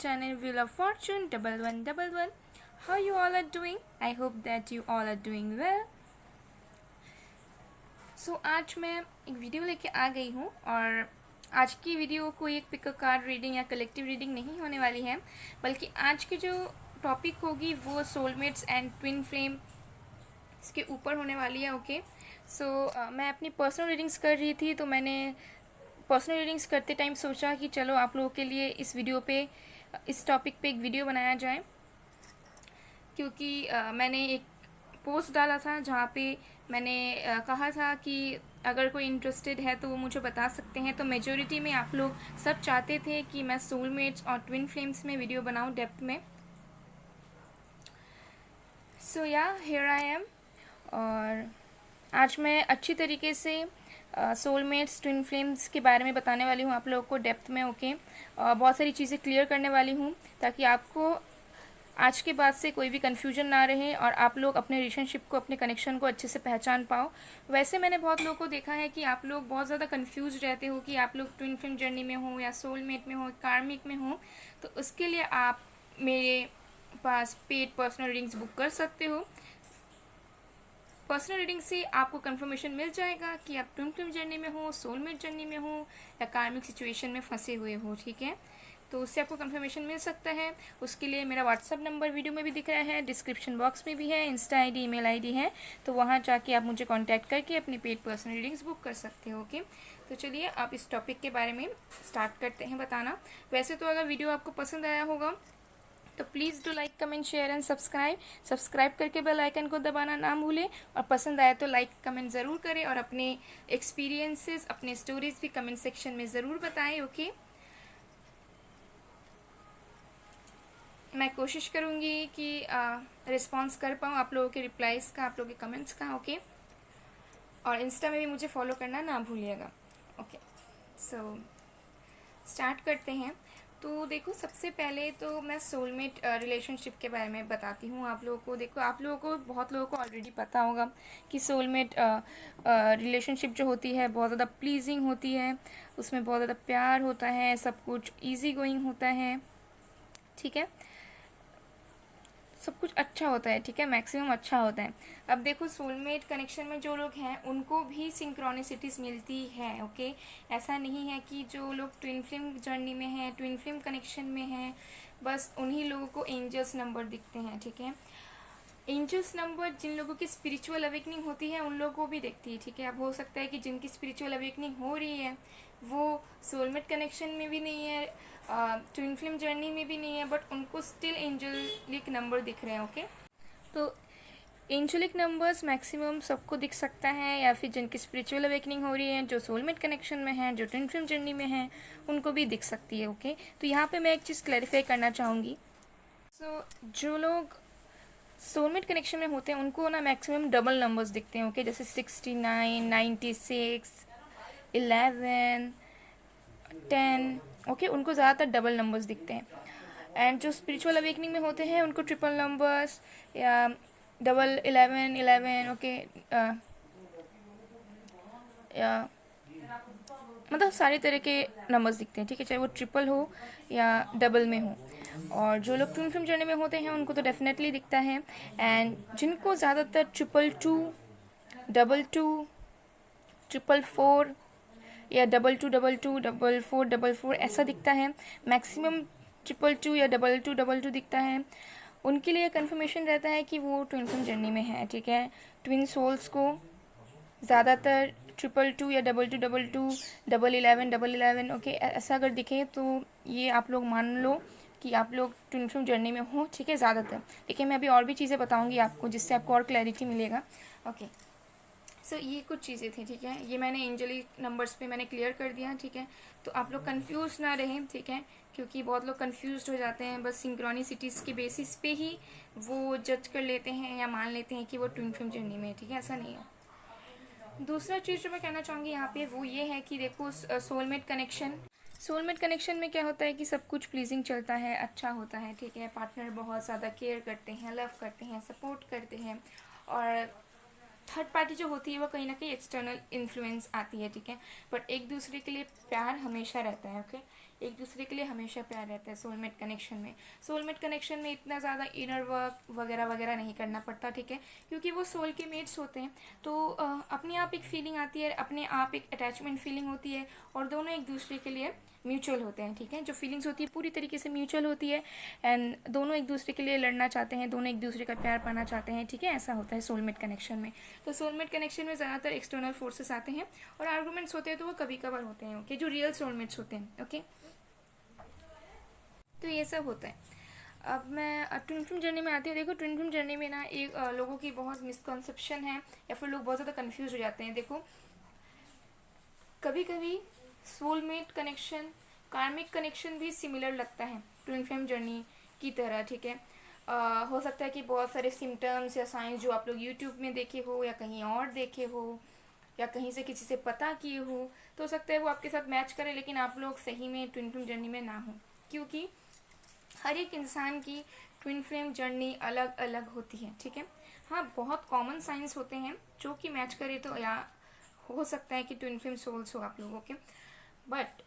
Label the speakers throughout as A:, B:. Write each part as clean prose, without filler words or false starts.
A: channel Wheel of Fortune 1111. How you all are doing? I hope that you all are doing well. So आज मैं एक video लेके आ गई हूँ और आज की वीडियो कोई एक पिक कार्ड रीडिंग या कलेक्टिव रीडिंग नहीं होने वाली है, बल्कि आज की जो टॉपिक होगी वो सोलमेट्स एंड ट्विन फ्लेम इसके ऊपर होने वाली है। ओके सो मैं अपनी पर्सनल रीडिंग्स कर रही थी, तो मैंने पर्सनल रीडिंग्स करते टाइम सोचा कि चलो आप लोगों के लिए इस टॉपिक पे एक वीडियो बनाया जाए, क्योंकि मैंने एक पोस्ट डाला था जहाँ पे मैंने कहा था कि अगर कोई इंटरेस्टेड है तो वो मुझे बता सकते हैं। तो मेजॉरिटी में आप लोग सब चाहते थे कि मैं सोलमेट्स और ट्विन फ्लेम्स में वीडियो बनाऊँ डेप्थ में। सो या हियर आई एम, और आज मैं अच्छी तरीके से सोलमेट्स ट्विन फ्लेम्स के बारे में बताने वाली हूँ आप लोगों को डेप्थ में। ओके बहुत सारी चीज़ें क्लियर करने वाली हूँ ताकि आपको आज के बाद से कोई भी कन्फ्यूजन ना रहे और आप लोग अपने रिलेशनशिप को, अपने कनेक्शन को अच्छे से पहचान पाओ। वैसे मैंने बहुत लोगों को देखा है कि आप लोग बहुत ज़्यादा कन्फ्यूज रहते हो कि आप लोग ट्विन फ्लेम जर्नी में हो या सोलमेट में हो, कार्मिक में हो। तो उसके लिए आप मेरे पास पेड पर्सनल रीडिंग्स बुक कर सकते हो। पर्सनल रीडिंग से आपको कंफर्मेशन मिल जाएगा कि आप ट्विन फ्लेम जर्नी में हो, सोलमेट जर्नी में हो या कार्मिक सिचुएशन में फंसे हुए हो। ठीक है, तो उससे आपको कंफर्मेशन मिल सकता है। उसके लिए मेरा व्हाट्सअप नंबर वीडियो में भी दिख रहा है, डिस्क्रिप्शन बॉक्स में भी है, इंस्टा आईडी, ईमेल आईडी है, तो वहाँ जाके आप मुझे कांटेक्ट करके अपनी पेड पर्सनल रीडिंग्स बुक कर सकते हो। ओके तो चलिए आप इस टॉपिक के बारे में स्टार्ट करते हैं बताना। वैसे तो अगर वीडियो आपको पसंद आया होगा तो please do like, comment, share and subscribe करके बेल आइकन को दबाना ना भूलें। और पसंद आए तो लाइक कमेंट ज़रूर करें और अपने एक्सपीरियंसेस, अपने स्टोरीज भी कमेंट सेक्शन में ज़रूर बताएं। ओके मैं कोशिश करूँगी कि रिस्पॉन्स कर पाऊँ आप लोगों के रिप्लाईज़ का, आप लोगों के कमेंट्स का। ओके और इंस्टा में भी मुझे फॉलो करना ना भूलिएगा। ओके सो स्टार्ट करते हैं। तो देखो, सबसे पहले तो मैं सोलमेट रिलेशनशिप के बारे में बताती हूँ आप लोगों को। देखो, आप लोगों को, बहुत लोगों को ऑलरेडी पता होगा कि सोलमेट रिलेशनशिप जो होती है बहुत ज़्यादा प्लीजिंग होती है, उसमें बहुत ज़्यादा प्यार होता है, सब कुछ इजी गोइंग होता है। ठीक है, सब कुछ अच्छा होता है। ठीक है, मैक्सिमम अच्छा होता है। अब देखो, सोलमेट कनेक्शन में जो लोग हैं उनको भी सिंक्रोनिसिटीज़ मिलती है। ओके ऐसा नहीं है कि जो लोग ट्विन फ्लेम जर्नी में हैं, ट्विन फ्लेम कनेक्शन में हैं, बस उन्हीं लोगों को एंजल्स नंबर दिखते हैं। ठीक है, एंजल्स नंबर जिन लोगों की स्पिरिचुअल अवेकनिंग होती है उन लोगों को भी देखती है। ठीक है, अब हो सकता है कि जिनकी स्पिरिचुअल अवेकनिंग हो रही है वो सोलमेट कनेक्शन में भी नहीं है, ट्विन फ्लेम जर्नी में भी नहीं है, बट उनको स्टिल एंजलिक नंबर दिख रहे हैं। ओके तो एंजलिक नंबर्स मैक्सिमम सबको दिख सकता है, या फिर जिनकी स्पिरिचुअल अवेकनिंग हो रही है, जो सोलमेट कनेक्शन में है, जो ट्विन फ्लेम जर्नी में है, उनको भी दिख सकती है। ओके तो यहाँ पे मैं एक चीज़ क्लैरिफाई करना चाहूँगी। जो लोग सोलमेट कनेक्शन में होते हैं उनको ना मैक्सिमम डबल नंबर्स दिखते हैं। ओके जैसे 69, 96, 11, 10। ओके उनको ज़्यादातर डबल नंबर्स दिखते हैं। एंड जो स्पिरिचुअल अवेकनिंग में होते हैं उनको ट्रिपल नंबर्स या डबल 11, 11। ओके या मतलब सारे तरह के नंबर्स दिखते हैं। ठीक है, चाहे वो ट्रिपल हो या डबल में हो। और जो लोग ट्विन फ्लेम जर्नी में होते हैं उनको तो डेफिनेटली दिखता है। एंड जिनको ज़्यादातर 222, 22, 444 या 2222, 4444 ऐसा दिखता है, मैक्सिमम 222 या 2222 दिखता है, उनके लिए कंफर्मेशन रहता है कि वो ट्विन फ्लेम जर्नी में है। ठीक है, ट्विन सोल्स को ज़्यादातर 222 या 2222, 1111, ओके ऐसा अगर दिखे तो ये आप लोग मान लो कि आप लोग ट्विन फ्लेम जर्नी में हो। ठीक है, ज़्यादातर। देखिए, मैं अभी और भी चीज़ें बताऊंगी आपको जिससे आपको और क्लैरिटी मिलेगा। ओके सो ये कुछ चीज़ें थी। ठीक है, ये मैंने एंजलिक नंबर्स पे मैंने क्लियर कर दिया। ठीक है, तो आप लोग कंफ्यूज ना रहें। ठीक है, क्योंकि बहुत लोग कंफ्यूज हो जाते हैं, बस सिंक्रोनिसिटीज़ के बेसिस पे ही वो जज कर लेते हैं या मान लेते हैं कि वो ट्विन फ्लेम जर्नी में है। ठीक है, ऐसा नहीं है। दूसरा चीज़ जो मैं कहना चाहूँगी यहाँ पे वो ये है कि देखो, सोलमेट कनेक्शन में क्या होता है कि सब कुछ प्लीजिंग चलता है, अच्छा होता है। ठीक है, पार्टनर बहुत ज़्यादा केयर करते हैं, लव करते हैं, सपोर्ट करते हैं, और थर्ड पार्टी जो होती है वो कहीं ना कहीं एक्सटर्नल इन्फ्लुएंस आती है। ठीक है, बट एक दूसरे के लिए प्यार हमेशा रहता है। ओके एक दूसरे के लिए हमेशा प्यार रहता है सोलमेट कनेक्शन में। सोलमेट कनेक्शन में इतना ज़्यादा इनर वर्क वगैरह वगैरह नहीं करना पड़ता, ठीक है, क्योंकि वो सोल के मेट्स होते हैं। तो अपने आप एक फीलिंग आती है, अपने आप एक अटैचमेंट फीलिंग होती है, और दोनों एक दूसरे के लिए म्यूचुअल होते हैं, ठीक है। जो फीलिंग्स होती है पूरी तरीके से म्यूचुअल होती है, एंड दोनों एक दूसरे के लिए लड़ना चाहते हैं, दोनों एक दूसरे का प्यार पाना चाहते हैं, ठीक है। ऐसा होता है सोलमेट कनेक्शन में। तो सोलमेट कनेक्शन में ज़्यादातर एक्सटर्नल फोर्सेस आते हैं, और आर्गूमेंट्स होते हैं तो वो कभी कभार होते हैं, ओके, जो रियल सोलमेट्स होते हैं, ओके। तो ये सब होता है। अब मैं ट्विन फ्लेम जर्नी में आती हूँ। देखो, ट्विन फ्लेम जर्नी में ना एक लोगों की बहुत मिसकंसेप्शन है, या फिर लोग बहुत ज़्यादा कंफ्यूज हो जाते हैं। देखो, कभी कभी सोलमेट कनेक्शन, कार्मिक कनेक्शन भी सिमिलर लगता है ट्विन फ्लेम जर्नी की तरह, ठीक है। हो सकता है कि बहुत सारे सिम्टम्स या साइंस जो आप लोग यूट्यूब में देखे हो या कहीं और देखे हो या कहीं से किसी से पता किए हो सकता है वो आपके साथ मैच करे, लेकिन आप लोग सही में ट्विन फ्लेम जर्नी में ना हो, क्योंकि हर एक इंसान की ट्विन फ्लेम जर्नी अलग अलग होती है, ठीक है। हाँ, बहुत कॉमन साइंस होते हैं जो कि मैच करे, तो या हो सकता है कि ट्विन फ्लेम सोल्स हो आप लोगों के, बट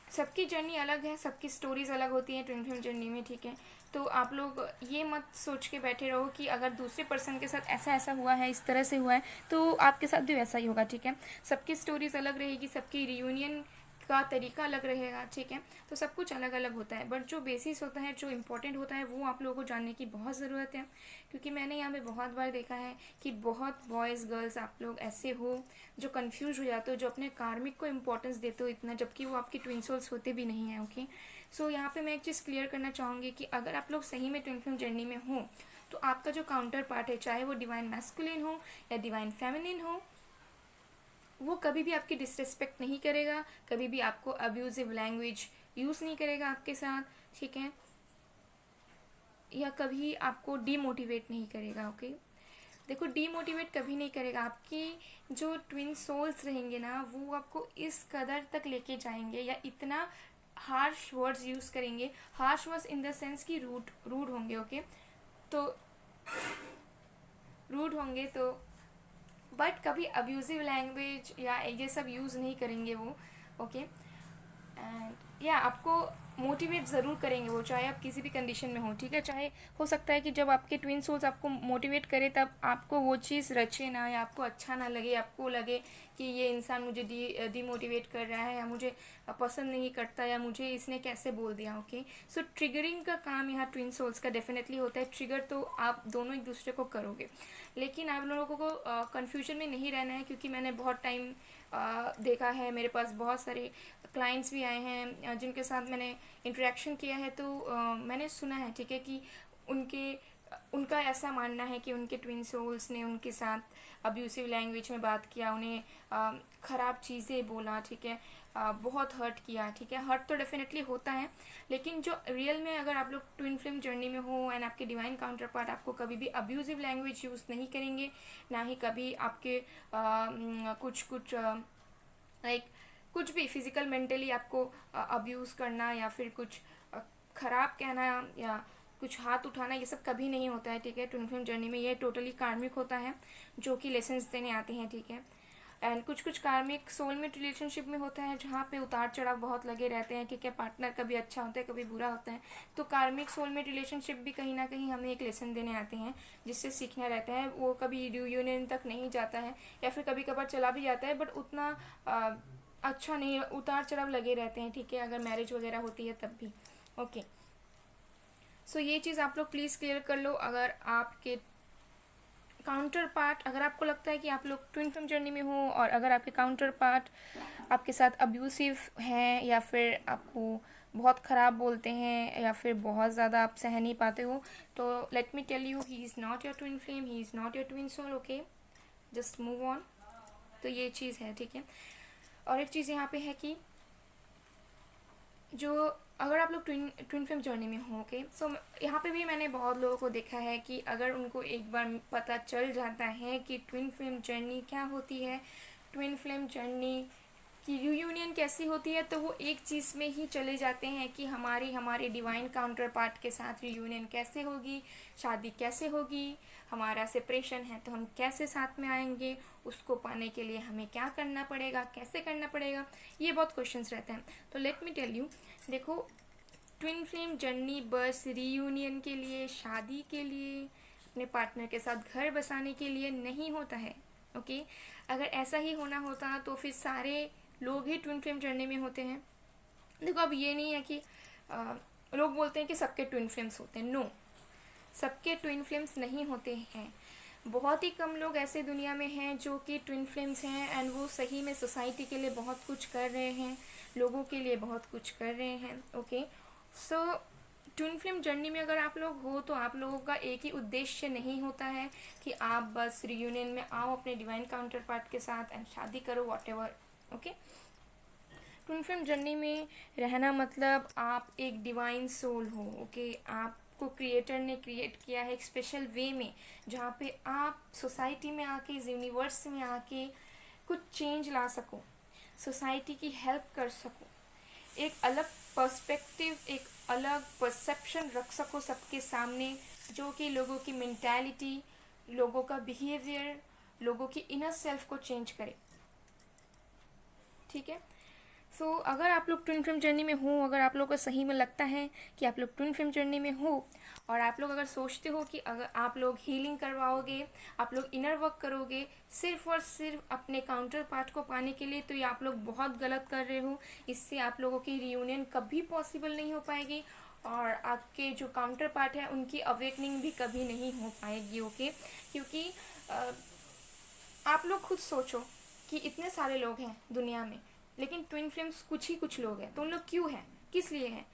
A: सबकी जर्नी अलग है, सबकी स्टोरीज अलग होती हैं ट्विन फ्लेम जर्नी में, ठीक है। तो आप लोग ये मत सोच के बैठे रहो कि अगर दूसरे पर्सन के साथ ऐसा ऐसा हुआ है, इस तरह से हुआ है, तो आपके साथ भी वैसा ही होगा, ठीक है। सबकी स्टोरीज अलग रहेगी, सबकी रियूनियन का तरीका अलग रहेगा, ठीक है। तो सब कुछ अलग अलग होता है, बट जो बेसिस होता है, जो इम्पोर्टेंट होता है, वो आप लोगों को जानने की बहुत ज़रूरत है, क्योंकि मैंने यहाँ पे बहुत बार देखा है कि बहुत बॉयज़ गर्ल्स आप लोग ऐसे हो जो कंफ्यूज हो जाते हो, जो अपने कार्मिक को इम्पोर्टेंस देते हो इतना, जबकि वो आपके ट्विन सोल्स होते भी नहीं हैं, ओके। सो यहाँ पे मैं एक चीज़ क्लियर करना चाहूँगी कि अगर आप लोग सही में ट्विन फ्लेम जर्नी में हो, तो आपका जो काउंटर पार्ट है, चाहे वो डिवाइन मैस्कुलिन हो या डिवाइन फेमिनिन हो, वो कभी भी आपकी डिसरिस्पेक्ट नहीं करेगा, कभी भी आपको अब्यूजिव लैंग्वेज यूज़ नहीं करेगा आपके साथ, ठीक है, या कभी आपको डीमोटिवेट नहीं करेगा, ओके। देखो, डीमोटिवेट कभी नहीं करेगा। आपकी जो ट्विन सोल्स रहेंगे ना, वो आपको इस कदर तक लेके जाएंगे या इतना हार्श वर्ड्स यूज़ करेंगे, harsh words in the sense कि रूड रूड होंगे, ओके। तो रूड होंगे तो, बट कभी अब्यूजिव लैंग्वेज या ये सब यूज़ नहीं करेंगे वो, ओके। एंड या आपको मोटिवेट ज़रूर करेंगे वो, चाहे आप किसी भी कंडीशन में हो, ठीक है। चाहे हो सकता है कि जब आपके ट्विन सोल्स आपको मोटिवेट करे, तब आपको वो चीज़ रचे ना, या आपको अच्छा ना लगे, आपको लगे कि ये इंसान मुझे डीमोटिवेट कर रहा है, या मुझे पसंद नहीं करता, या मुझे इसने कैसे बोल दिया, ओके। सो ट्रिगरिंग का काम यहाँ ट्विन सोल्स का डेफिनेटली होता है। ट्रिगर तो आप दोनों एक दूसरे को करोगे, लेकिन आप लोगों को कन्फ्यूजन में नहीं रहना है, क्योंकि मैंने बहुत टाइम देखा है, मेरे पास बहुत सारे क्लाइंट्स भी आए हैं जिनके साथ मैंने इंटरेक्शन किया है, तो मैंने सुना है, ठीक है, कि उनका ऐसा मानना है कि उनके ट्विन सोल्स ने उनके साथ अब्यूसिव लैंग्वेज में बात किया, उन्हें ख़राब चीज़ें बोला, ठीक है, बहुत हर्ट किया, ठीक है। हर्ट तो डेफिनेटली होता है, लेकिन जो रियल में अगर आप लोग ट्विन फ्लेम जर्नी में हो एंड आपके डिवाइन काउंटर पार्ट आपको कभी भी अब्यूजिव लैंग्वेज यूज़ नहीं करेंगे, ना ही कभी आपके कुछ लाइक कुछ भी फिजिकल मेंटली आपको अब्यूज़ करना, या फिर कुछ ख़राब कहना, या कुछ हाथ उठाना, ये सब कभी नहीं होता है, ठीक है। ट्विन फ्लेम जर्नी में ये टोटली कार्मिक होता है, जो कि लेसन्स देने आते हैं, ठीक है। एंड कुछ कार्मिक सोलमेट रिलेशनशिप में होता है, जहाँ पे उतार चढ़ाव बहुत लगे रहते हैं, ठीक है। पार्टनर कभी अच्छा होता है, कभी बुरा होता है। तो कार्मिक सोलमेट रिलेशनशिप भी कहीं ना कहीं हमें एक लेसन देने आते हैं, जिससे सीखना रहता है। वो कभी रियूनियन तक नहीं जाता है, या फिर कभी कभार चला भी जाता है, बट उतना अच्छा नहीं, उतार चढ़ाव लगे रहते हैं, ठीक है, अगर मैरिज वगैरह होती है तब भी, ओके। सो ये चीज़ आप लोग प्लीज़ क्लियर कर लो। अगर आपके काउंटर पार्ट, अगर आपको लगता है कि आप लोग ट्विन फ्लेम जर्नी में हो, और अगर आपके काउंटर पार्ट आपके साथ अब्यूसिव हैं, या फिर आपको बहुत ख़राब बोलते हैं, या फिर बहुत ज़्यादा आप सह नहीं पाते हो, तो let me tell you, he is not your twin flame, he is not your twin soul, okay. Just move on. तो ये चीज़ है, ठीक है। और एक चीज़ यहाँ पे है कि जो अगर आप लोग ट्विन फ्लेम जर्नी में हो, ओके, सो यहाँ पे भी मैंने बहुत लोगों को देखा है कि अगर उनको एक बार पता चल जाता है कि ट्विन फ्लेम जर्नी क्या होती है, ट्विन फ्लेम जर्नी कि रियूनियन कैसी होती है, तो वो एक चीज़ में ही चले जाते हैं कि हमारे डिवाइन काउंटर पार्ट के साथ रियूनियन कैसे होगी, शादी कैसे होगी, हमारा सेपरेशन है तो हम कैसे साथ में आएंगे, उसको पाने के लिए हमें क्या करना पड़ेगा, कैसे करना पड़ेगा, ये बहुत क्वेश्चंस रहते हैं। तो लेट मी टेल यू, देखो ट्विन फ्लेम जर्नी बस रियूनियन के लिए, शादी के लिए, अपने पार्टनर के साथ घर बसाने के लिए नहीं होता है। ओके अगर ऐसा ही होना होता तो फिर सारे लोग ही ट्विन फ्लेम जर्नी में होते हैं। देखो अब ये नहीं है कि लोग बोलते हैं कि सबके ट्विन फ्लेम्स होते हैं, नो, सबके ट्विन फ्लेम्स नहीं होते हैं। बहुत ही कम लोग ऐसे दुनिया में हैं जो कि ट्विन फ्लेम्स हैं एंड वो सही में सोसाइटी के लिए बहुत कुछ कर रहे हैं, लोगों के लिए बहुत कुछ कर रहे हैं। Okay so twin flame journey में अगर आप लोग हो तो आप लोगों का एक ही उद्देश्य नहीं होता है कि आप बस रियूनियन में आओ अपने डिवाइन काउंटर पार्ट के साथ एंड शादी करो what ever. Okay twin flame journey में रहना मतलब आप एक डिवाइन सोल हो। ओके आपको क्रिएटर ने क्रिएट किया है एक स्पेशल वे में, जहाँ पे आप सोसाइटी में आके, इस यूनिवर्स में आके कुछ चेंज ला सको, सोसाइटी की हेल्प कर सको, एक अलग पर्सपेक्टिव, एक अलग परसेप्शन रख सको सबके सामने, जो कि लोगों की मेंटालिटी, लोगों का बिहेवियर, लोगों की इनर सेल्फ को चेंज करे। ठीक है सो अगर आप लोग ट्विन फ्लेम जर्नी में हो, अगर आप लोग को सही में लगता है कि आप लोग ट्विन फ्लेम जर्नी में हो और आप लोग अगर सोचते हो कि अगर आप लोग हीलिंग करवाओगे, आप लोग इनर वर्क करोगे सिर्फ और सिर्फ अपने काउंटर पार्ट को पाने के लिए, तो ये आप लोग बहुत गलत कर रहे हो। इससे आप लोगों की रियूनियन कभी पॉसिबल नहीं हो पाएगी और आपके जो काउंटर पार्ट है उनकी अवेकनिंग भी कभी नहीं हो पाएगी। ओके क्योंकि आप लोग खुद सोचो कि इतने सारे लोग हैं दुनिया में, लेकिन ट्विन फ्लेम्स कुछ लोग हैं, तो उन लोग क्यों हैं, किस लिए हैं?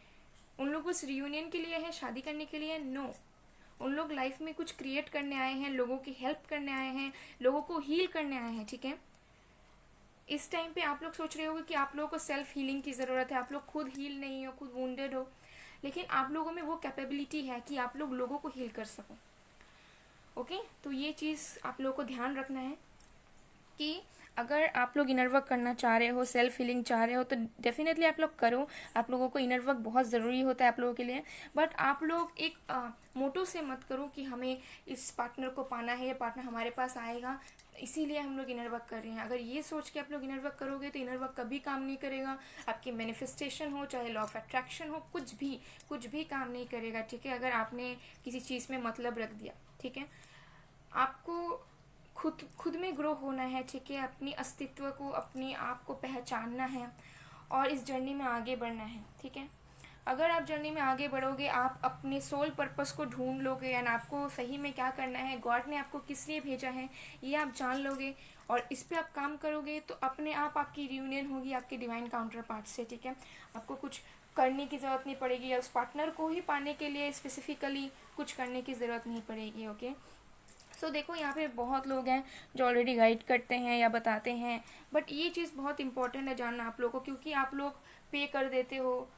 A: उन लोग बस रियूनियन के लिए है, शादी करने के लिए? नो, उन लोग लाइफ में कुछ क्रिएट करने आए हैं, लोगों की हेल्प करने आए हैं, लोगों को हील करने आए हैं। ठीक है इस टाइम पे आप लोग सोच रहे होगे कि आप लोगों को सेल्फ हीलिंग की ज़रूरत है, आप लोग खुद हील नहीं हो, खुद वुंडेड हो, लेकिन आप लोगों में वो कैपेबिलिटी है कि आप लोग लोगों को हील कर सको। ओके तो ये चीज़ आप लोगों को ध्यान रखना है कि अगर आप लोग इनर वर्क करना चाह रहे हो, सेल्फ हीलिंग चाह रहे हो, तो डेफिनेटली आप लोग करो। आप लोगों को इनर वर्क बहुत ज़रूरी होता है आप लोगों के लिए, बट आप लोग एक मोटो से मत करो कि हमें इस पार्टनर को पाना है, ये पार्टनर हमारे पास आएगा इसीलिए हम लोग इनर वर्क कर रहे हैं। अगर ये सोच के आप लोग इनर वर्क करोगे तो इनर वर्क कभी काम नहीं करेगा। आपकी मैनिफेस्टेशन हो, चाहे लॉ ऑफ अट्रैक्शन हो, कुछ भी काम नहीं करेगा। ठीक है अगर आपने किसी चीज़ में मतलब रख दिया। ठीक है आपको खुद में ग्रो होना है। ठीक है अपनी अस्तित्व को, अपने आप को पहचानना है और इस जर्नी में आगे बढ़ना है। ठीक है अगर आप जर्नी में आगे बढ़ोगे, आप अपने सोल पर्पस को ढूंढ लोगे एंड आपको सही में क्या करना है, गॉड ने आपको किस लिए भेजा है, ये आप जान लोगे और इस पे आप काम करोगे, तो अपने आप आपकी रियूनियन होगी आपके डिवाइन काउंटर पार्ट से। ठीक है आपको कुछ करने की ज़रूरत नहीं पड़ेगी, या उस पार्टनर को ही पाने के लिए स्पेसिफिकली कुछ करने की ज़रूरत नहीं पड़ेगी। ओके सो देखो यहाँ पे बहुत लोग हैं जो ऑलरेडी गाइड करते हैं या बताते हैं, बट ये चीज़ बहुत इंपॉर्टेंट है जानना आप लोगों को, क्योंकि आप लोग पे कर देते हो,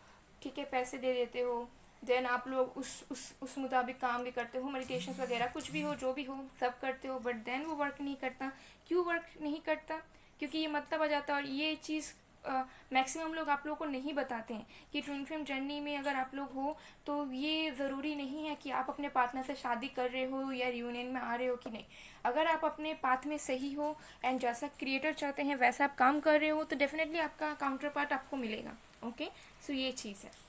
A: ठीक है पैसे दे देते हो, देन आप लोग उस मुताबिक काम भी करते हो, मेडिटेशन वगैरह कुछ भी हो, जो भी हो सब करते हो, बट देन वो वर्क नहीं करता। क्यों वर्क नहीं करता? क्योंकि ये मतलब आ जाता है। और ये चीज़ मैक्सिमम लोग आप लोगों को नहीं बताते हैं कि ट्विन फ्लेम जर्नी में अगर आप लोग हो तो ये ज़रूरी नहीं है कि आप अपने पार्टनर से शादी कर रहे हो या रियूनियन में आ रहे हो कि नहीं। अगर आप अपने पाथ में सही हो एंड जैसा क्रिएटर चाहते हैं वैसा आप काम कर रहे हो, तो डेफिनेटली आपका काउंटर पार्ट आपको मिलेगा। ओके सो ये चीज़ है।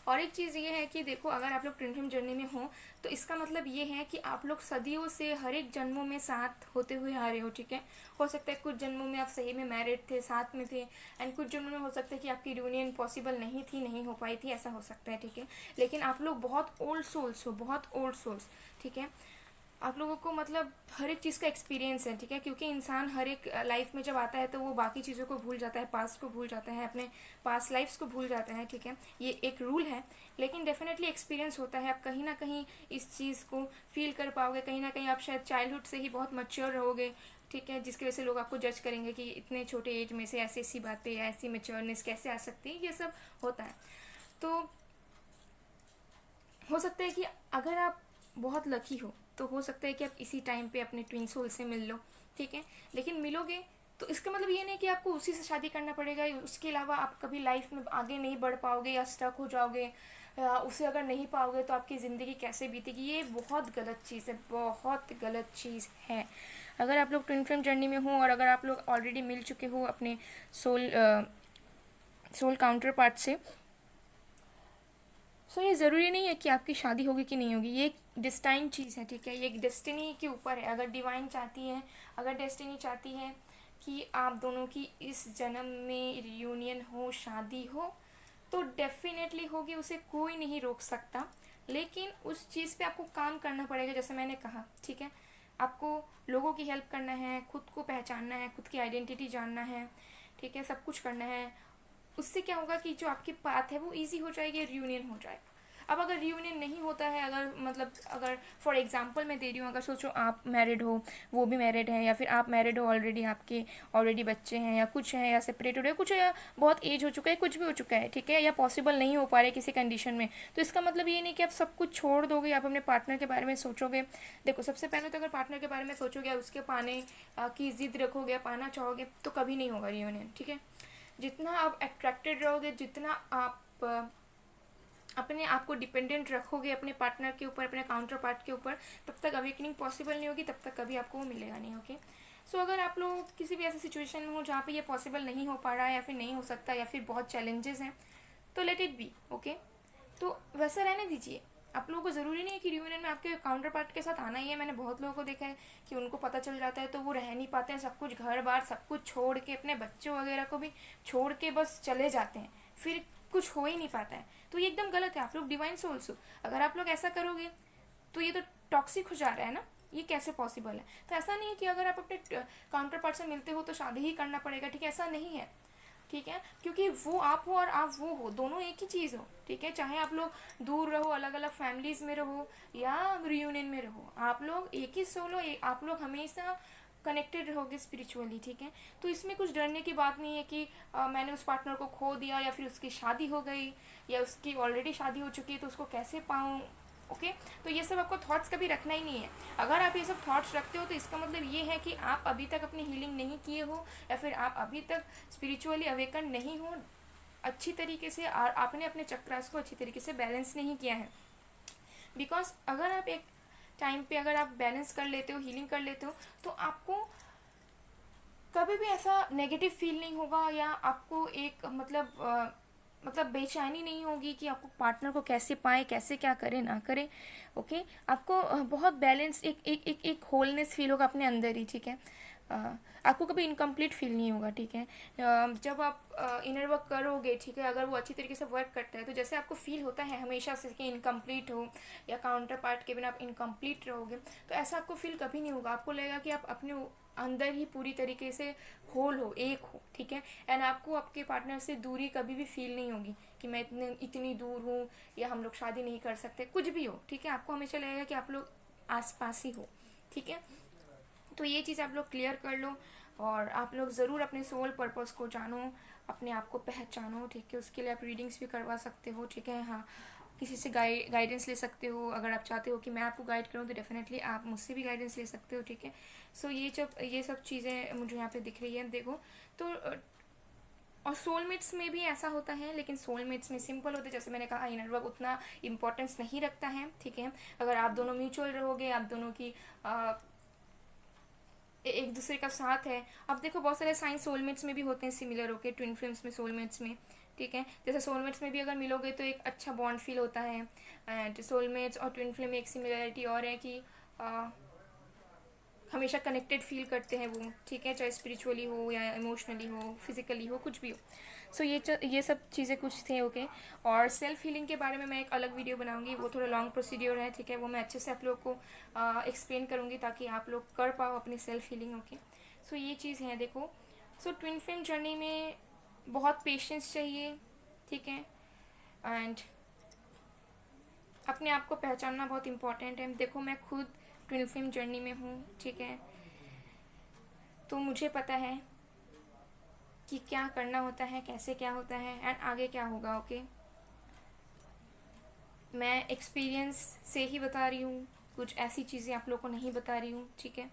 A: और एक चीज़ ये है कि देखो अगर आप लोग ट्विन फ्लेम जर्नी में हो तो इसका मतलब ये है कि आप लोग सदियों से हर एक जन्मों में साथ होते हुए आ रहे हो। ठीक है हो सकता है कुछ जन्मों में आप सही में मैरिड थे, साथ में थे, एंड कुछ जन्मों में हो सकता है कि आपकी रियूनियन पॉसिबल नहीं हो पाई थी, ऐसा हो सकता है। ठीक है लेकिन आप लोग बहुत ओल्ड सोल्स हो, बहुत ओल्ड सोल्स। ठीक है आप लोगों को मतलब हर एक चीज़ का एक्सपीरियंस है। ठीक है क्योंकि इंसान हर एक लाइफ में जब आता है तो वो बाकी चीज़ों को भूल जाता है, पास्ट को भूल जाता है, अपने पास्ट लाइफ्स को भूल जाता है। ठीक है ये एक रूल है, लेकिन डेफिनेटली एक्सपीरियंस होता है। आप कहीं ना कहीं इस चीज़ को फील कर पाओगे, कहीं ना कहीं आप शायद चाइल्डहुड से ही बहुत मैच्योर रहोगे। ठीक है जिसकी वजह से लोग आपको जज करेंगे कि इतने छोटे एज में से ऐसी ऐसी बातें, ऐसी मैच्योरनेस कैसे आ सकती है, ये सब होता है। तो हो सकता है कि अगर आप बहुत लकी हो तो हो सकता है कि आप इसी टाइम पे अपने ट्विन सोल से मिल लो। ठीक है लेकिन मिलोगे तो इसका मतलब ये नहीं कि आपको उसी से शादी करना पड़ेगा, उसके अलावा आप कभी लाइफ में आगे नहीं बढ़ पाओगे या स्टक हो जाओगे, या उसे अगर नहीं पाओगे तो आपकी ज़िंदगी कैसे बीतेगी। ये बहुत गलत चीज़ है, बहुत गलत चीज़ है। अगर आप लोग ट्विन फ्लेम जर्नी में हो और अगर आप लोग ऑलरेडी मिल चुके हो अपने सोल काउंटर पार्ट से, सो ये ज़रूरी नहीं है कि आपकी शादी होगी कि नहीं होगी। ये एक डिस्टाइन चीज़ है, ठीक है, ये एक डेस्टिनी के ऊपर है। अगर डिवाइन चाहती है, अगर डेस्टिनी चाहती है कि आप दोनों की इस जन्म में रियूनियन हो, शादी हो, तो डेफिनेटली होगी, उसे कोई नहीं रोक सकता। लेकिन उस चीज़ पे आपको काम करना पड़ेगा, जैसे मैंने कहा, ठीक है। आपको लोगों की हेल्प करना है, खुद को पहचानना है, खुद की आइडेंटिटी जानना है, ठीक है, सब कुछ करना है। उससे क्या होगा कि जो आपकी पाथ है वो इजी हो जाएगी, रियूनियन हो जाएगा। अब अगर रियूनियन नहीं होता है, अगर मतलब अगर फॉर एग्जांपल मैं दे रही हूँ, अगर सोचो आप मैरिड हो, वो भी मैरिड है, या फिर आप मैरिड हो ऑलरेडी, आपके ऑलरेडी बच्चे हैं या कुछ हैं, या सेपरेट हो रहे कुछ, या बहुत एज हो चुका है, कुछ भी हो चुका है, ठीक है, या पॉसिबल नहीं हो पा रहा है किसी कंडीशन में, तो इसका मतलब ये नहीं कि आप सब कुछ छोड़ दोगे, आप अपने पार्टनर के बारे में सोचोगे। देखो, सबसे पहले तो अगर पार्टनर के बारे में सोचोगे, उसके पाने की जिद रखोगे, पाना चाहोगे, तो कभी नहीं होगा रियूनियन, ठीक है। जितना आप अट्रैक्टेड रहोगे, जितना आप अपने आप को डिपेंडेंट रखोगे अपने पार्टनर के ऊपर, अपने काउंटर पार्ट के ऊपर, तब तक अवेकनिंग पॉसिबल नहीं होगी, तब तक कभी आपको वो मिलेगा नहीं। ओके, सो अगर आप लोग किसी भी ऐसी सिचुएशन में हो जहाँ पे ये पॉसिबल नहीं हो पा रहा है, या फिर नहीं हो सकता, या फिर बहुत चैलेंजेस हैं, तो लेट इट बी। ओके, तो वैसा रहने दीजिए। आप लोगों को ज़रूरी नहीं है कि रियूनियन में आपके काउंटर पार्ट के साथ आना ही है। मैंने बहुत लोगों को देखा है कि उनको पता चल जाता है तो वो रह नहीं पाते हैं, सब कुछ घर बार सब कुछ छोड़ के, अपने बच्चों वगैरह को भी छोड़ के बस चले जाते हैं, फिर कुछ हो ही नहीं पाता है। तो ये एकदम गलत है। आप लोग डिवाइन सोल्स हो, अगर आप लोग ऐसा करोगे तो ये तो टॉक्सिक हो जा रहा है ना, ये कैसे पॉसिबल है। तो ऐसा नहीं है कि अगर आप अपने काउंटर पार्ट से मिलते हो तो शादी ही करना पड़ेगा, ठीक है, ऐसा नहीं है, ठीक है, क्योंकि वो आप हो और आप वो हो, दोनों एक ही चीज़ हो, ठीक है। चाहे आप लोग दूर रहो, अलग अलग फैमिलीज में रहो या रियूनियन में रहो, आप लोग एक ही सोल हो, आप लोग हमेशा कनेक्टेड रहोगे स्पिरिचुअली, ठीक है। तो इसमें कुछ डरने की बात नहीं है कि मैंने उस पार्टनर को खो दिया, या फिर उसकी शादी हो गई, या उसकी ऑलरेडी शादी हो चुकी है तो उसको कैसे पाऊँ। ओके, तो ये सब आपको थॉट्स कभी रखना ही नहीं है। अगर आप ये सब थॉट्स रखते हो तो इसका मतलब ये है कि आप अभी तक अपनी हीलिंग नहीं किए हो, या फिर आप अभी तक स्पिरिचुअली अवेकन नहीं हो अच्छी तरीके से, और आपने अपने चक्रास को अच्छी तरीके से बैलेंस नहीं किया है। बिकॉज अगर आप एक टाइम पे अगर आप बैलेंस कर लेते हो, हीलिंग कर लेते हो, तो आपको कभी भी ऐसा नेगेटिव फील नहीं होगा, या आपको एक मतलब बेचैनी नहीं होगी कि आपको पार्टनर को कैसे पाए, कैसे क्या करें ना करें। ओके, आपको बहुत बैलेंस, एक होलनेस फील होगा अपने अंदर ही, ठीक है। आपको कभी इनकम्प्लीट फील नहीं होगा, ठीक है। जब आप इनर वर्क करोगे, ठीक है, अगर वो अच्छी तरीके से वर्क करता है तो जैसे आपको फील होता है हमेशा से कि इनकम्प्लीट हो, या काउंटर पार्ट के बिना आप इनकम्प्लीट रहोगे, तो ऐसा आपको फील कभी नहीं होगा। आपको लगेगा कि आप अपने अंदर ही पूरी तरीके से होल हो, एक हो, ठीक है। एंड आपको आपके पार्टनर से दूरी कभी भी फील नहीं होगी कि मैं इतनी दूर हूँ, या हम लोग शादी नहीं कर सकते, कुछ भी हो, ठीक है। आपको हमेशा लगेगा कि आप लोग आस पास ही हो, ठीक है। तो ये चीज़ आप लोग क्लियर कर लो, और आप लोग ज़रूर अपने सोल पर्पस को जानो, अपने आप को पहचानो, ठीक है। उसके लिए आप रीडिंग्स भी करवा सकते हो, ठीक है। हाँ, किसी से गाइडेंस ले सकते हो। अगर आप चाहते हो कि मैं आपको गाइड करूँ तो डेफिनेटली आप मुझसे भी गाइडेंस ले सकते हो, ठीक है। सो ये सब चीज़ें मुझे यहाँ पे दिख रही है, देखो। तो और सोलमेट्स में भी ऐसा होता है, लेकिन सोलमेट्स में सिंपल होते हैं, जैसे मैंने कहा इनर वर्क उतना इंपॉर्टेंस नहीं रखता है, ठीक है। अगर आप दोनों म्यूचुअल रहोगे, आप दोनों की एक दूसरे का साथ है। अब देखो, बहुत सारे साइंस सोलमेट्स में भी होते हैं सिमिलर होके, ट्विन फ्लेम्स में, सोलमेट्स में, ठीक है। जैसे सोलमेट्स में भी अगर मिलोगे तो एक अच्छा बॉन्ड फील होता है। एंड सोलमेट्स और ट्विन फ्लेम में एक सिमिलरिटी और है कि हमेशा कनेक्टेड फील करते हैं वो, ठीक है, चाहे स्पिरिचुअली हो या इमोशनली हो, फिजिकली हो, कुछ भी हो। सो ये सब चीज़ें कुछ थे, ओके। और सेल्फ हीलिंग के बारे में मैं एक अलग वीडियो बनाऊंगी, वो थोड़ा लॉन्ग प्रोसीड्योर है, ठीक है। वो मैं अच्छे से आप लोग को एक्सप्लेन करूंगी ताकि आप लोग कर पाओ अपनी सेल्फ हीलिंग, ओके। सो ये चीज़ है, देखो। सो ट्विन फ्लेम जर्नी में बहुत पेशेंस चाहिए, ठीक है। एंड अपने आप को पहचानना बहुत इंपॉर्टेंट है। देखो, मैं खुद ट्विन फ्लेम जर्नी में हूँ, ठीक है, तो मुझे पता है कि क्या करना होता है, कैसे क्या होता है, एंड आगे क्या होगा, ओके। मैं एक्सपीरियंस से ही बता रही हूँ, कुछ ऐसी चीज़ें आप लोग को नहीं बता रही हूँ, ठीक है।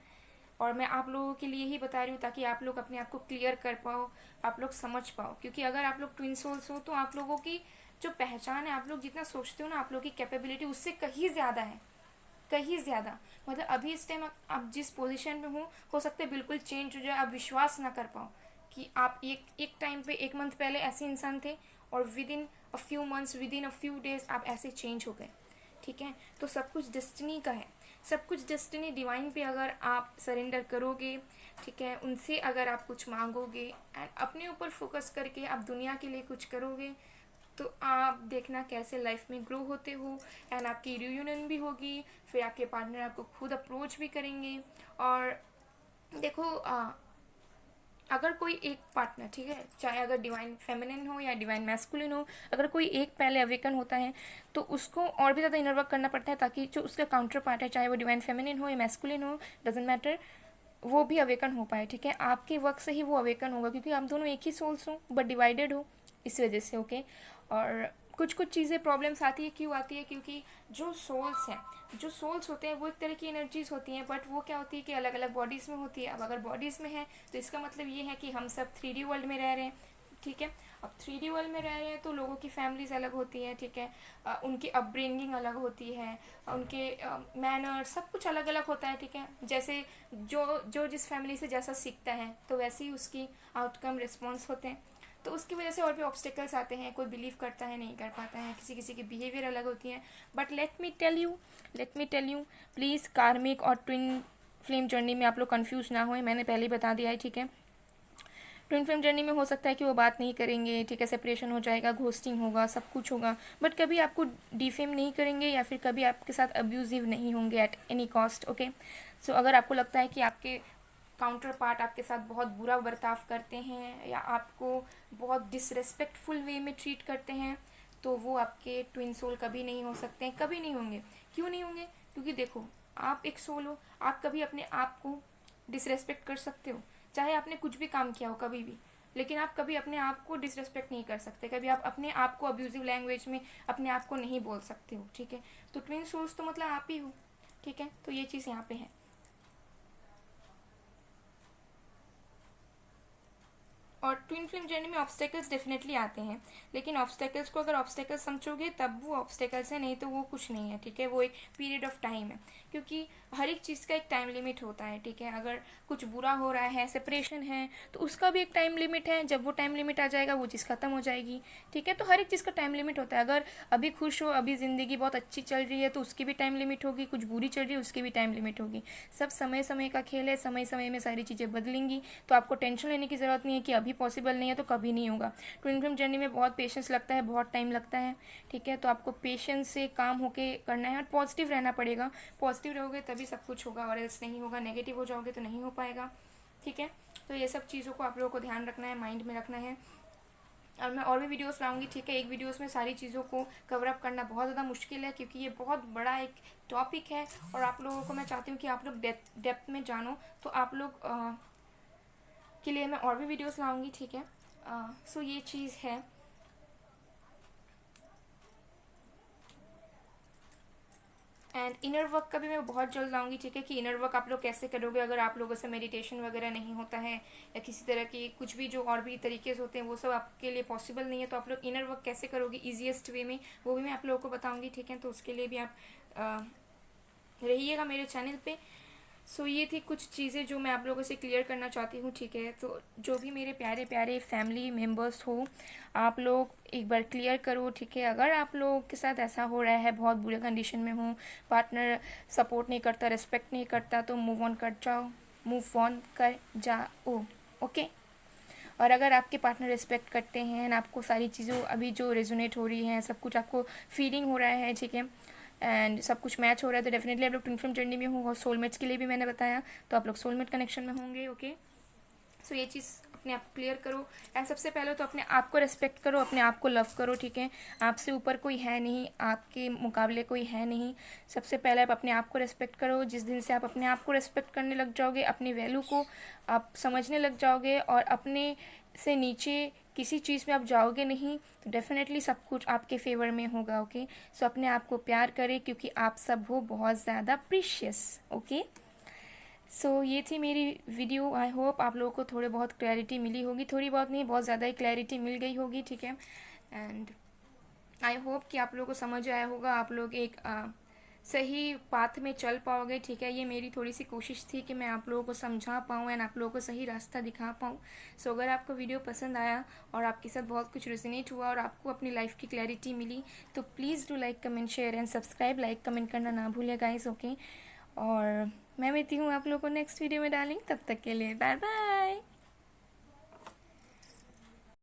A: और मैं आप लोगों के लिए ही बता रही हूँ ताकि आप लोग अपने आप को क्लियर कर पाओ, आप लोग समझ पाओ। क्योंकि अगर आप लोग ट्विन सोल्स हो तो आप लोगों की जो पहचान है, आप लोग जितना सोचते हो ना, आप लोगों की कैपेबिलिटी उससे कहीं ज़्यादा है, कहीं ज़्यादा। मतलब अभी इस टाइम आप जिस पोजीशन में हो सकता है बिल्कुल चेंज हो जाए, आप विश्वास ना कर पाओ कि आप एक टाइम पे, एक मंथ पहले ऐसे इंसान थे और with in a few months, with in a few days आप ऐसे चेंज हो गए। ठीक है, तो सब कुछ डेस्टिनी का है, सब कुछ डेस्टिनी डिवाइन पे अगर आप सरेंडर करोगे, ठीक है, उनसे अगर आप कुछ मांगोगे एंड अपने ऊपर फोकस करके आप दुनिया के लिए कुछ करोगे, तो आप देखना कैसे लाइफ में ग्रो होते हो। एंड आपकी रियूनियन भी होगी, फिर आपके पार्टनर आपको खुद अप्रोच भी करेंगे। और देखो अगर कोई एक पार्टनर, ठीक है, चाहे अगर डिवाइन फेमिनिन हो या डिवाइन मैस्कुलिन हो, अगर कोई एक पहले अवेकन होता है तो उसको और भी ज़्यादा इनर वर्क करना पड़ता है ताकि जो उसका काउंटर पार्ट है, चाहे वो डिवाइन फेमिनिन हो या मैस्कुलिन हो, डजेंट मैटर, वो भी अवेकन हो पाए। ठीक है, आपके वर्क से ही वो अवेकन होगा, क्योंकि आप दोनों एक ही सोल्स हो बट डिवाइडेड हो, इस वजह से। ओके, और कुछ कुछ चीज़ें प्रॉब्लम्स आती है, क्यों आती है, क्योंकि जो सोल्स हैं, जो सोल्स होते हैं वो एक तरह की एनर्जीज होती हैं, बट वो क्या होती है कि अलग अलग बॉडीज़ में होती है। अब अगर बॉडीज़ में है तो इसका मतलब ये है कि हम सब 3D वर्ल्ड में रह रहे हैं। ठीक है, अब 3D वर्ल्ड में रह रहे हैं तो लोगों की फैमिलीज अलग होती हैं। ठीक है, उनकी अपब्रिंगिंग अलग होती है, उनके मैनर, सब कुछ अलग अलग होता है। ठीक है, जैसे जो जो जिस फैमिली से जैसा सीखता है तो वैसे ही उसकी आउटकम रिस्पॉन्स होते हैं। तो उसकी वजह से और भी ऑब्स्टिकल्स आते हैं, कोई बिलीव करता है, नहीं कर पाता है, किसी किसी की बिहेवियर अलग होती है। But let me tell you please, karmic और ट्विन फ्लेम जर्नी में आप लोग कंफ्यूज ना होए, मैंने पहले ही बता दिया है। ठीक है, ट्विन फ्लेम जर्नी में हो सकता है कि वो बात नहीं करेंगे, ठीक है, सेपरेशन हो जाएगा, घोस्टिंग होगा, सब कुछ होगा, बट कभी आपको डिफेम नहीं करेंगे या फिर कभी आपके साथ अब्यूजिव नहीं होंगे एट एनी कॉस्ट। ओके, सो अगर आपको लगता है कि आपके काउंटर पार्ट आपके साथ बहुत बुरा बर्ताव करते हैं या आपको बहुत डिसरेस्पेक्टफुल वे में ट्रीट करते हैं, तो वो आपके ट्विन सोल कभी नहीं हो सकते हैं, कभी नहीं होंगे। क्यों नहीं होंगे? क्योंकि देखो, आप एक सोल हो, आप कभी अपने आप को डिसरेस्पेक्ट कर सकते हो, चाहे आपने कुछ भी काम किया हो कभी भी, लेकिन आप कभी अपने आप को डिसरेस्पेक्ट नहीं कर सकते, कभी आप अपने आप को अब्यूजिव लैंग्वेज में अपने आप को नहीं बोल सकते हो। ठीक है, तो ट्विन सोल्स तो मतलब आप ही हो। ठीक है, तो ये चीज़ यहाँ पे है। और ट्विन फ्लेम जर्नी में ऑब्स्टेकल्स डेफिनेटली आते हैं, लेकिन ऑब्स्टेकल्स को अगर ऑब्स्टेकल्स समझोगे तब वो ऑब्स्टेकल्स है, नहीं तो वो कुछ नहीं है। ठीक है, वो एक पीरियड ऑफ टाइम है, क्योंकि हर एक चीज़ का एक टाइम लिमिट होता है। ठीक है, अगर कुछ बुरा हो रहा है, सेपरेशन है, तो उसका भी एक टाइम लिमिट है, जब वो टाइम लिमिट आ जाएगा वो चीज़ ख़त्म हो जाएगी। ठीक है, तो हर एक चीज़ का टाइम लिमिट होता है। अगर अभी खुश हो, अभी ज़िंदगी बहुत अच्छी चल रही है, तो उसकी भी टाइम लिमिट होगी, कुछ बुरी चल रही है उसकी भी टाइम लिमिट होगी। सब समय समय का खेल है, समय समय में सारी चीज़ें बदलेंगी, तो आपको टेंशन लेने की ज़रूरत नहीं है कि अभी पॉसिबल नहीं है तो कभी नहीं होगा। ट्विन फ्लेम जर्नी में बहुत पेशेंस लगता है, बहुत टाइम लगता है। ठीक है, तो आपको पेशेंस से काम होके करना है और पॉजिटिव रहना पड़ेगा। पॉजिटिव रहोगे तभी सब कुछ होगा, और एल्स नहीं होगा। नेगेटिव हो जाओगे तो नहीं हो पाएगा। ठीक है, तो ये सब चीज़ों को आप लोगों को ध्यान रखना है, माइंड में रखना है। और मैं और भी वीडियोस लाऊंगी। ठीक है, एक वीडियोस में सारी चीज़ों को कवर अप करना बहुत ज़्यादा मुश्किल है, क्योंकि ये बहुत बड़ा एक टॉपिक है और आप लोगों को मैं चाहती हूँ कि आप लोग डेप्थ में जानो। तो आप लोग के लिए मैं और भी वीडियोस लाऊंगी। ठीक है, सो ये चीज़ है। एंड इनर वर्क का भी मैं बहुत जल्द लाऊंगी। ठीक है, कि इनर वर्क आप लोग कैसे करोगे अगर आप लोगों से मेडिटेशन वगैरह नहीं होता है, या किसी तरह की कुछ भी जो और भी तरीके से होते हैं वो सब आपके लिए पॉसिबल नहीं है, तो आप लोग इनर वर्क कैसे करोगे ईजिएस्ट वे में, वो भी मैं आप लोगों को बताऊंगी। ठीक है, तो उसके लिए भी आप रहिएगा मेरे चैनल पे। सो ये थी कुछ चीज़ें जो मैं आप लोगों से क्लियर करना चाहती हूँ। ठीक है, तो जो भी मेरे प्यारे प्यारे फैमिली मेम्बर्स हो, आप लोग एक बार क्लियर करो। ठीक है, अगर आप लोगों के साथ ऐसा हो रहा है, बहुत बुरे कंडीशन में हो, पार्टनर सपोर्ट नहीं करता, रिस्पेक्ट नहीं करता, तो मूव ऑन कर जाओ, मूव ऑन कर जाओ। ओके, और अगर आपके पार्टनर रिस्पेक्ट करते हैं, आपको सारी चीज़ों अभी जो रेजोनेट हो रही हैं, सब कुछ आपको फीलिंग हो रहा है, ठीक है, एंड सब कुछ मैच हो रहा है, तो डेफिनेटली आप लोग ट्विन फ्लेम जर्नी में हो। और सोलमेट्स के लिए भी मैंने बताया, तो आप लोग सोलमेट कनेक्शन में होंगे। ओके, सो ये चीज़ अपने आप क्लियर करो। एंड सबसे पहले तो अपने आप को रेस्पेक्ट करो, अपने आप को लव करो। ठीक है, आपसे ऊपर कोई है नहीं, आपके मुकाबले कोई है नहीं। सबसे पहले आप अपने आप को रेस्पेक्ट करो। जिस दिन से आप अपने आप को रेस्पेक्ट करने लग जाओगे, अपनी वैल्यू को आप समझने लग जाओगे और अपने से नीचे किसी चीज़ में आप जाओगे नहीं, तो डेफिनेटली सब कुछ आपके फेवर में होगा। ओके, सो अपने आप को प्यार करें, क्योंकि आप सब हो बहुत ज़्यादा प्रीशियस। ओके, सो ये थी मेरी वीडियो। आई होप आप लोगों को थोड़े बहुत क्लैरिटी मिली होगी, थोड़ी बहुत नहीं, बहुत ज़्यादा ही क्लैरिटी मिल गई होगी, ठीक है। एंड आई होप कि आप लोगों को समझ आया होगा, आप लोग एक सही पाथ में चल पाओगे, ठीक है। ये मेरी थोड़ी सी कोशिश थी कि मैं आप लोगों को समझा पाऊँ एंड आप लोगों को सही रास्ता दिखा पाऊँ। सो अगर आपको वीडियो पसंद आया और आपके साथ बहुत कुछ रेजोनेट हुआ और आपको अपनी लाइफ की क्लैरिटी मिली, तो please do like comment share and subscribe. Like comment करना ना भूलिए गाइस, ओके। और मैं मिलती हूँ आप लोगों को नेक्स्ट वीडियो में डालेंगे, तब तक के लिए बाय बाय।